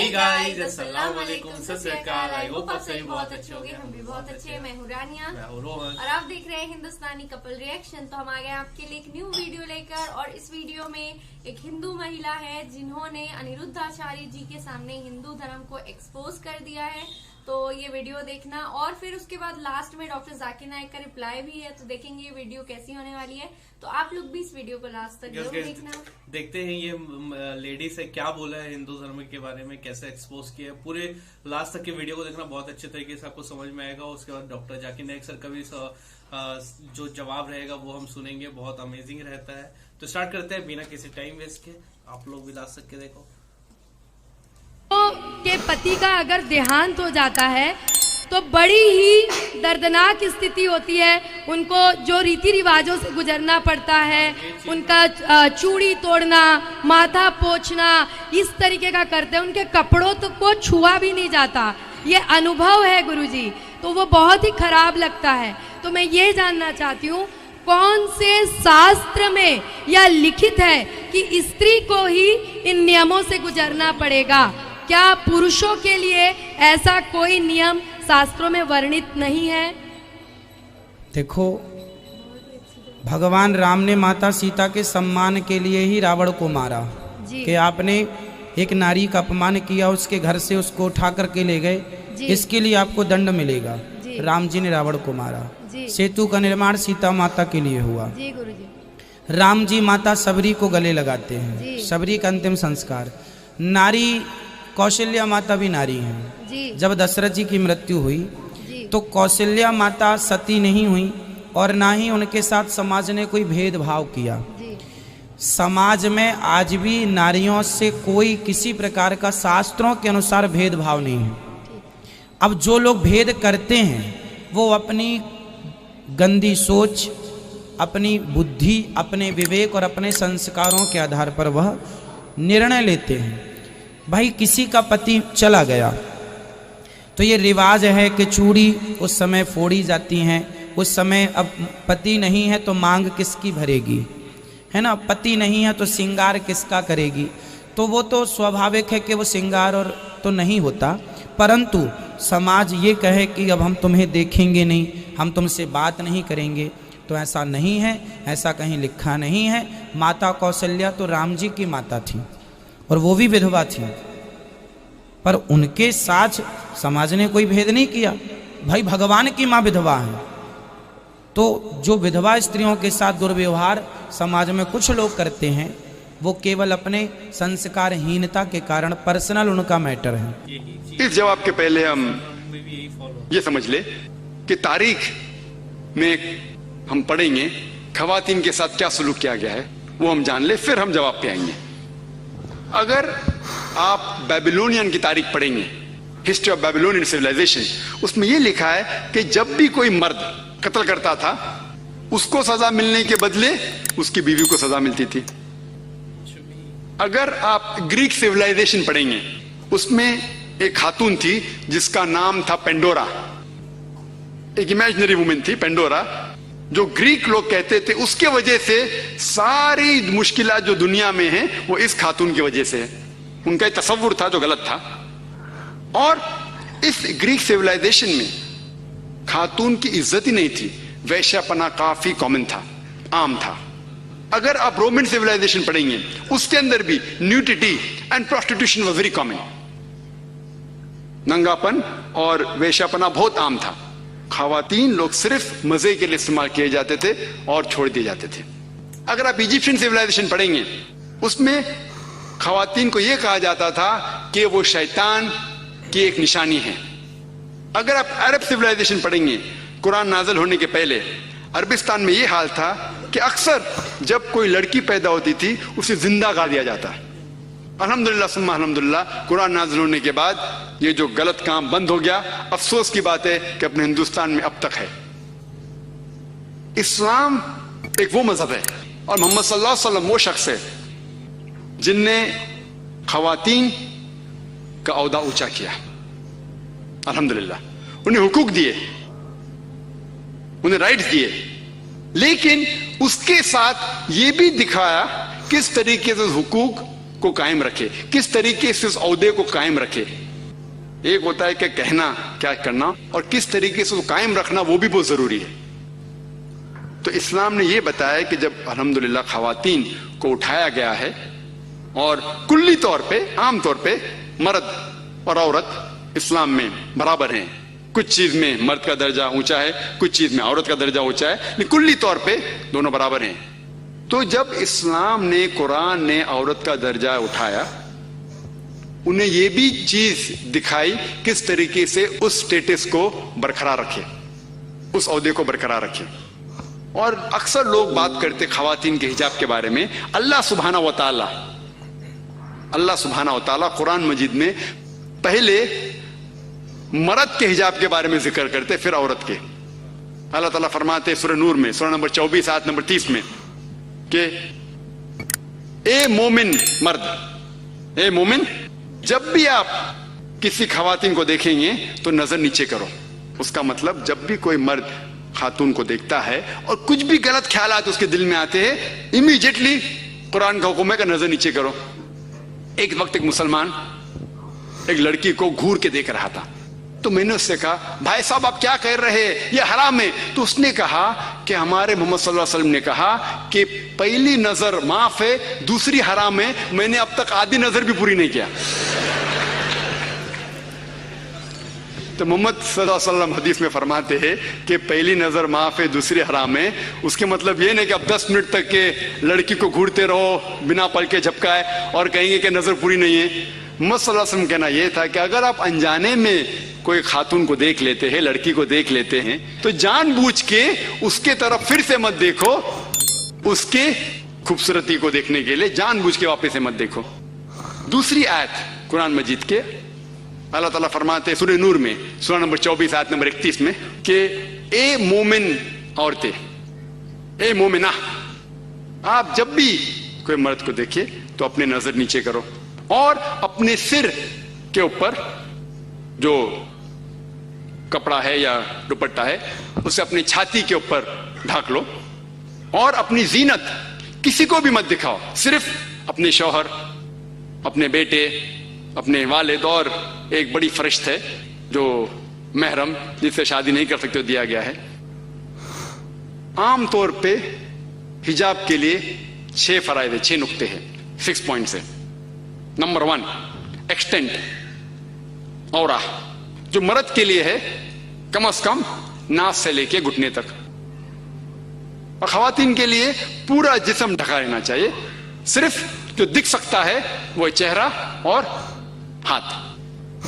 Hey guys, अस्सलाम वालेकुम, सत श्री अकाल। आई होप आप सभी बहुत अच्छे होंगे। हम भी बहुत अच्छे हैं। मैं हूँ रानिया, मैं हूँ रोहन और आप देख रहे हैं हिंदुस्तानी कपल रिएक्शन। तो हम आ गए आपके लिए एक न्यू वीडियो लेकर, और इस वीडियो में एक हिंदू महिला है जिन्होंने अनिरुद्ध आचार्य जी के सामने हिंदू धर्म को एक्सपोज कर दिया है। तो ये वीडियो देखना, और फिर उसके बाद लास्ट में डॉक्टर जाकिर नाइक का रिप्लाई भी है। तो देखेंगे ये वीडियो कैसी होने वाली है। तो आप लोग भी इस वीडियो को लास्ट तक जरूर देखना। देखते हैं ये लेडी से क्या बोला है हिंदू धर्म के बारे में, कैसे एक्सपोज किया है। पूरे लास्ट तक के वीडियो को देखना, बहुत अच्छे तरीके से आपको समझ में आएगा। उसके बाद डॉक्टर जाकिर नाइक सर का भी जो जवाब रहेगा वो हम सुनेंगे, बहुत अमेजिंग रहता है। तो स्टार्ट करते हैं बिना किसी टाइम वेस्ट के। आप लोग भी लास्ट तक के देखो। के पति का अगर देहांत हो जाता है तो बड़ी ही दर्दनाक स्थिति होती है। उनको जो रीति रिवाजों से गुजरना पड़ता है, उनका चूड़ी तोड़ना, माथा पोंछना, इस तरीके का करते हैं। उनके कपड़ों तो को छुआ भी नहीं जाता। ये अनुभव है गुरुजी, तो वो बहुत ही खराब लगता है। तो मैं ये जानना चाहती हूँ, कौन से शास्त्र में यह लिखित है कि स्त्री को ही इन नियमों से गुजरना पड़ेगा? क्या पुरुषों के लिए ऐसा कोई नियम शास्त्रों में वर्णित नहीं है? देखो, भगवान राम ने माता सीता के सम्मान के लिए ही रावण को मारा कि आपने एक नारी का अपमान किया, उसके घर से उसको उठा करके ले गए, इसके लिए आपको दंड मिलेगा। राम जी ने रावण को मारा। सेतु का निर्माण सीता माता के लिए हुआ। जी गुरुजी। राम जी माता सबरी को गले लगाते हैं, सबरी का अंतिम संस्कार। नारी कौशल्या माता भी नारी हैं। जब दशरथ जी की मृत्यु हुई तो कौशल्या माता सती नहीं हुई, और ना ही उनके साथ समाज ने कोई भेदभाव किया। समाज में आज भी नारियों से कोई किसी प्रकार का शास्त्रों के अनुसार भेदभाव नहीं है। अब जो लोग भेद करते हैं वो अपनी गंदी सोच, अपनी बुद्धि, अपने विवेक और अपने संस्कारों के आधार पर वह निर्णय लेते हैं। भाई, किसी का पति चला गया तो ये रिवाज है कि चूड़ी उस समय फोड़ी जाती हैं। उस समय अब पति नहीं है तो मांग किसकी भरेगी, है ना? पति नहीं है तो श्रृंगार किसका करेगी? तो वो तो स्वाभाविक है कि वो श्रृंगार और तो नहीं होता, परंतु समाज ये कहे कि अब हम तुम्हें देखेंगे नहीं, हम तुमसे बात नहीं करेंगे, तो ऐसा नहीं है, ऐसा कहीं लिखा नहीं है। माता कौशल्या तो राम जी की माता थी, और वो भी विधवा थी, पर उनके साथ समाज ने कोई भेद नहीं किया। भाई, भगवान की माँ विधवा है, तो जो विधवा स्त्रियों के साथ दुर्व्यवहार समाज में कुछ लोग करते हैं, वो केवल अपने संस्कारहीनता के कारण, पर्सनल उनका मैटर है। इस जवाब के पहले हम ये समझ ले कि तारीख में हम पढ़ेंगे खवातीन के साथ क्या सलूक किया गया है, वो हम जान ले, फिर हम जवाब पे आएंगे। अगर आप बेबीलोनियन की तारीख पढ़ेंगे, हिस्ट्री ऑफ बेबीलोनियन सिविलाइजेशन, उसमें यह लिखा है कि जब भी कोई मर्द कत्ल करता था, उसको सजा मिलने के बदले उसकी बीवी को सजा मिलती थी। अगर आप ग्रीक सिविलाइजेशन पढ़ेंगे, उसमें एक खातून थी जिसका नाम था पेंडोरा, एक इमेजिनरी वुमेन थी पेंडोरा, जो ग्रीक लोग कहते थे उसके वजह से सारी मुश्किलात जो दुनिया में हैं वो इस खातून की वजह से है। उनका एक तसव्वुर था जो गलत था। और इस ग्रीक सिविलाइजेशन में खातून की इज्जत ही नहीं थी, वैश्यापना काफी कॉमन था, आम था। अगर आप रोमन सिविलाइजेशन पढ़ेंगे, उसके अंदर भी nudity and prostitution was very common. नंगापन और वैश्यापना बहुत आम था। खवातीन लोग सिर्फ मजे के लिए इस्तेमाल किए जाते थे और छोड़ दिए जाते थे। अगर आप इजिप्शियन सिविलाइजेशन पढ़ेंगे, उसमें खवातीन को यह कहा जाता था कि वो शैतान की एक निशानी है। अगर आप अरब सिविलाइजेशन पढ़ेंगे, कुरान नाज़िल होने के पहले अरबिस्तान में यह हाल था कि अक्सर जब कोई लड़की पैदा होती थी उसे जिंदा गाड़ दिया जाता। अल्हम्दुलिल्लाह सुम्मा अल्हम्दुलिल्लाह, कुरान नाज़िल होने के बाद ये जो गलत काम बंद हो गया। अफसोस की बात है कि अपने हिंदुस्तान में अब तक है। इस्लाम एक वो मजहब है, और मोहम्मद सल्लल्लाहु अलैहि वसल्लम वो शख्स है जिनने खवातीन का औहदा ऊंचा किया। अल्हम्दुलिल्लाह, उन्हें हुकूक दिए, उन्हें राइट्स दिए, लेकिन उसके साथ ये भी दिखाया किस तरीके से हुकूक को कायम रखे, किस तरीके से उस ओहदे को कायम रखे। एक होता है कि कहना क्या करना, और किस तरीके से उसको कायम रखना वो भी बहुत जरूरी है। तो इस्लाम ने यह बताया कि जब अल्हम्दुलिल्लाह खवातीन को उठाया गया है, और कुल्ली तौर पे आम तौर पे मर्द और औरत इस्लाम में बराबर हैं, कुछ चीज में मर्द का दर्जा ऊंचा है, कुछ चीज में औरत का दर्जा ऊंचा है, लेकिन कुल्ली तौर पे दोनों बराबर हैं। तो जब इस्लाम ने, कुरान ने औरत का दर्जा उठाया, उन्हें यह भी चीज दिखाई किस तरीके से उस स्टेटस को बरकरार रखे, उस ओहदे को बरकरार रखे। और अक्सर लोग बात करते खवातीन के हिजाब के बारे में। अल्लाह सुब्हानहू व तआला कुरान मजीद में पहले मर्द के हिजाब के बारे में जिक्र करते, फिर औरत के। अल्लाह ताला फरमाते सूरह नूर में, सूरह नंबर 24 आयत नंबर 30 में कि ए मोमिन मर्द, ए मोमिन, जब भी आप किसी खवातीन को देखेंगे तो नजर नीचे करो। उसका मतलब जब भी कोई मर्द खातून को देखता है और कुछ भी गलत ख्यालात उसके दिल में आते हैं, इमीडिएटली कुरान का हुक्म है कि नजर नीचे करो। एक वक्त एक मुसलमान एक लड़की को घूर के देख रहा था, तो मैंने उससे कहा, भाई साहब आप क्या कह रहे हैं, ये हराम है। तो उसने कहा कि हमारे मोहम्मद सल्लल्लाहु अलैहि वसल्लम ने कहा कि पहली नजर माफ है, दूसरी हराम है। मैंने अब तक आधी नजर भी पूरी नहीं किया। तो मोहम्मद सल्लल्लाहु अलैहि वसल्लम हदीस में फरमाते हैं कि पहली नजर माफ है, दूसरी हराम है। उसके मतलब ये नहीं कि अब 10 मिनट तक के लड़की को घूरते रहो बिना पल के झपकाए और कहेंगे कि नजर पूरी नहीं है। मोहम्मद सल्लल्लाहु अलैहि वसल्लम कहना यह था कि अगर आप अनजाने में कोई खातून को देख लेते हैं, लड़की को देख लेते हैं, तो जानबूझ के उसके तरफ फिर से मत देखो, उसके खूबसूरती को देखने के लिए जानबूझ के वापस से मत देखो। दूसरी आयत कुरान मजीद के अल्लाह ताला फरमाते सूरह नूर में, सूरह नंबर 24 आयत नंबर 31 में कि ए मोमिन औरतें, ए मोमिना, आप जब भी कोई मर्द को देखे तो अपने नजर नीचे करो और अपने सिर के ऊपर जो कपड़ा है या दुपट्टा है उसे अपनी छाती के ऊपर ढाक लो, और अपनी जीनत किसी को भी मत दिखाओ, सिर्फ अपने शौहर, अपने बेटे, अपने वालिद, और एक बड़ी फरिश्त है जो महरम जिससे शादी नहीं कर सकते हो दिया गया है। आम तौर पे हिजाब के लिए 6 फराइद है, 6 नुक्ते हैं, 6 पॉइंट्स है। नंबर 1, एक्सटेंट औरा, जो मर्द के लिए है कम से कम नास से लेके घुटने तक, और खवातीन के लिए पूरा जिस्म ढका रहना चाहिए। सिर्फ जो दिख सकता है वो चेहरा और हाथ।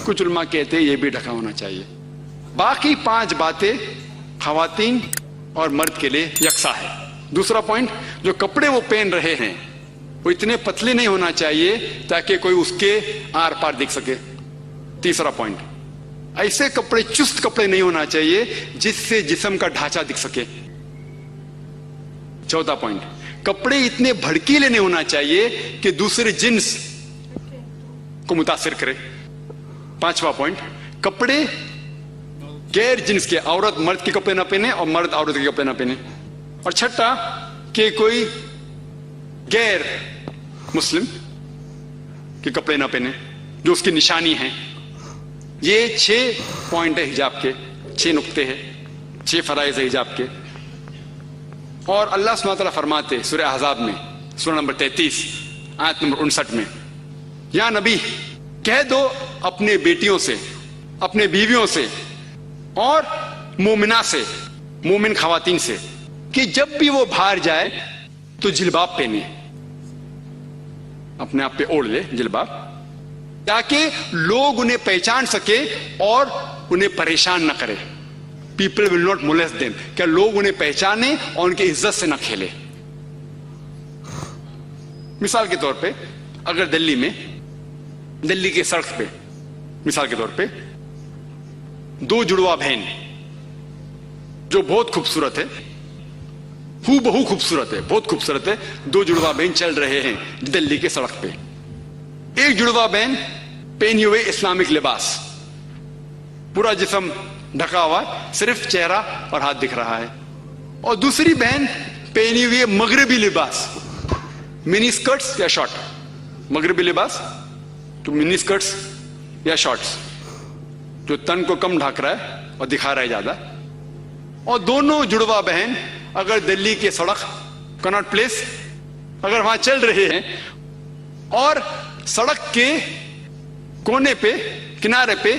कुछ उलमा कहते हैं ये भी ढका होना चाहिए। बाकी 5 बातें खवातीन और मर्द के लिए यकसा है। दूसरा पॉइंट, जो कपड़े वो पहन रहे हैं वो इतने पतले नहीं होना चाहिए ताकि कोई उसके आर पार दिख सके। तीसरा पॉइंट, ऐसे कपड़े, चुस्त कपड़े नहीं होना चाहिए जिससे जिस्म का ढांचा दिख सके। चौथा पॉइंट, कपड़े इतने भड़कीले नहीं होना चाहिए कि दूसरे जिन्स को मुतासिर करे। 5वां पॉइंट, कपड़े गैर जिन्स के, औरत मर्द के कपड़े ना पहने और मर्द औरत के कपड़े ना पहने। और छठा, कि कोई गैर मुस्लिम के कपड़े ना पहने जो उसकी निशानी है। ये 6 पॉइंट है हिजाब के, 6 नुक्ते हैं, 6 फराइज है हिजाब के। और अल्लाह सुब्हानहू व तआला फरमाते सूरह अहज़ाब में, सूरह नंबर 33 आयत नंबर 59 में, या नबी कह दो अपने बेटियों से, अपने बीवियों से और मोमिना से, मोमिन खवातीन से, कि जब भी वो बाहर जाए तो जिलबाब पहने, अपने आप पे ओढ़ ले जिलबाब, ताकि लोग उन्हें पहचान सके और उन्हें परेशान न करे। People will not molest them, क्या लोग उन्हें पहचाने और उनकी इज्जत से न खेले। मिसाल के तौर पे अगर दिल्ली के सड़क पे मिसाल के तौर पे 2 जुड़वा बहन जो बहुत खूबसूरत है, हूबहू खूबसूरत है, बहुत खूबसूरत है, 2 जुड़वा बहन चल रहे हैं दिल्ली के सड़क पे। एक जुड़वा बहन पहनी हुए इस्लामिक लिबास, पूरा जिस्म ढका हुआ, सिर्फ चेहरा और हाथ दिख रहा है, और दूसरी बहन पहनी हुई मगरबी लिबास, मिनी स्कर्ट्स या शॉर्ट, मगरिबी लिबास तो मिनी स्कर्ट्स या शॉर्ट्स, जो तन को कम ढक रहा है और दिखा रहा है ज्यादा। और दोनों जुड़वा बहन अगर दिल्ली के सड़क कनॉट प्लेस अगर वहां चल रहे हैं और सड़क के कोने पे किनारे पे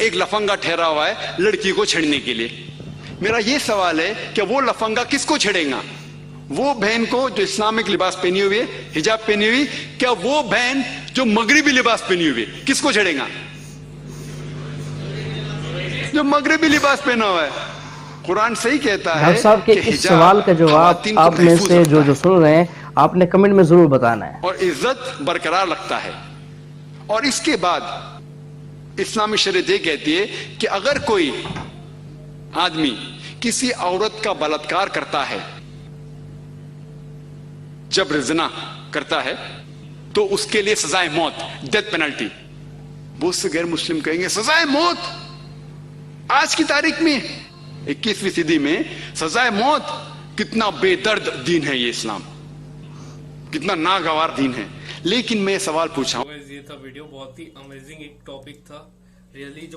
एक लफंगा ठहरा हुआ है लड़की को छेड़ने के लिए, मेरा यह सवाल है कि वो लफंगा किसको छेड़ेगा? वो बहन को जो इस्लामिक लिबास पहनी हुई है, हिजाब पहनी हुई, क्या वो बहन जो मगरिबी लिबास पहनी हुई है किसको छेड़ेगा? जो मगरिबी लिबास पहना हुआ है। कुरान सही कहता है। डॉक्टर साहब के इस सवाल का जवाब आप में से जो सुन रहे हैं आपने कमेंट में जरूर बताना है। और इज्जत बरकरार लगता है। और इसके बाद इस्लामी शरीयत ये कहती है कि अगर कोई आदमी किसी औरत का बलात्कार करता है, जबर ज़िना करता है, तो उसके लिए सजाए मौत, डेथ पेनल्टी। बहुत से गैर मुस्लिम कहेंगे सजाए मौत, आज की तारीख में 21वीं सदी में सजाए मौत, कितना बेदर्द दीन है ये इस्लाम, कितना नागवार दीन है। लेकिन मैं सवाल पूछा हूं, ये था वीडियो, बहुत ही अमेजिंग एक टॉपिक था रियली। जो